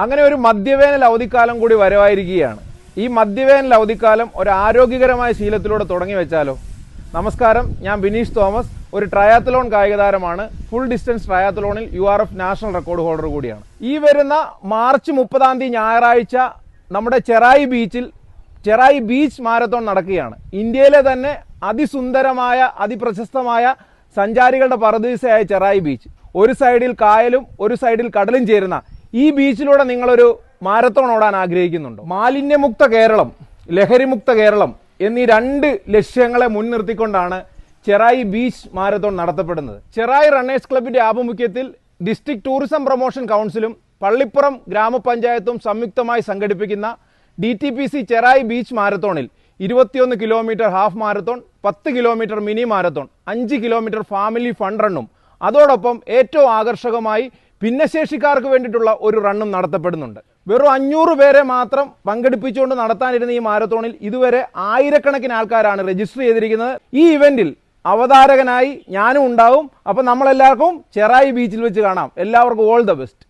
അങ്ങനെ ഒരു മധ്യവേനൽ അവധിക്കാലം കൂടി വരവായിരിക്കുകയാണ്. ഈ മധ്യവേനൽ അവധിക്കാലം ഒരു ആരോഗ്യകരമായ ശീലത്തിലൂടെ തുടങ്ങി വെച്ചാലോ? നമസ്കാരം, ഞാൻ ബിനീഷ് തോമസ്, ഒരു ട്രയാത്തലോൺ കായിക താരമാണ്. ഫുൾ ഡിസ്റ്റൻസ് ട്രയാത്തലോണിൽ URF നാഷണൽ റെക്കോർഡ് ഹോൾഡർ കൂടിയാണ്. ഈ വരുന്ന മാർച്ച് 30 ഞായറാഴ്ച നമ്മുടെ ചെറായി ബീച്ചിൽ ചെറായി ബീച്ച് മാരത്തോൺ നടക്കുകയാണ്. ഇന്ത്യയിലെ തന്നെ അതിസുന്ദരമായ അതിപ്രശസ്തമായ സഞ്ചാരികളുടെ പറുദീസയായ ചെറായി ബീച്ച്. ഒരു സൈഡിൽ കായലും ഒരു സൈഡിൽ കടലും ചേരുന്ന ഈ ബീച്ചിലൂടെ നിങ്ങളൊരു മാരത്തോൺ ഓടാൻ ആഗ്രഹിക്കുന്നുണ്ടോ? മാലിന്യമുക്ത കേരളം, ലഹരിമുക്ത കേരളം എന്നീ രണ്ട് ലക്ഷ്യങ്ങളെ മുൻനിർത്തിക്കൊണ്ടാണ് ചെറായി ബീച്ച് മാരത്തോൺ നടത്തപ്പെടുന്നത്. ചെറായി റണ്ണേഴ്സ് ക്ലബിന്റെ ആഭിമുഖ്യത്തിൽ ഡിസ്ട്രിക്ട് ടൂറിസം പ്രൊമോഷൻ കൗൺസിലും പള്ളിപ്പുറം ഗ്രാമപഞ്ചായത്തും സംയുക്തമായി സംഘടിപ്പിക്കുന്ന DTPC ചെറായി ബീച്ച് മാരത്തോണിൽ 21 kilometre half marathon, 10 kilometre mini marathon, 5 kilometre family fun റണ്ണും അതോടൊപ്പം ഏറ്റവും ആകർഷകമായി ഭിന്നശേഷിക്കാർക്ക് വേണ്ടിയിട്ടുള്ള ഒരു റണ്ണും നടത്തപ്പെടുന്നുണ്ട്. വെറും 500 പേരെ മാത്രം പങ്കെടുപ്പിച്ചുകൊണ്ട് നടത്താനിരുന്ന ഈ മാരത്തോണിൽ ഇതുവരെ ആയിരക്കണക്കിന് ആൾക്കാരാണ് രജിസ്റ്റർ ചെയ്തിരിക്കുന്നത്. ഈ ഇവന്റിൽ അവതാരകനായി ഞാനും ഉണ്ടാവും. അപ്പം നമ്മളെല്ലാവർക്കും ചെറായി ബീച്ചിൽ വെച്ച് കാണാം. എല്ലാവർക്കും ഓൾ ദ ബെസ്റ്റ്.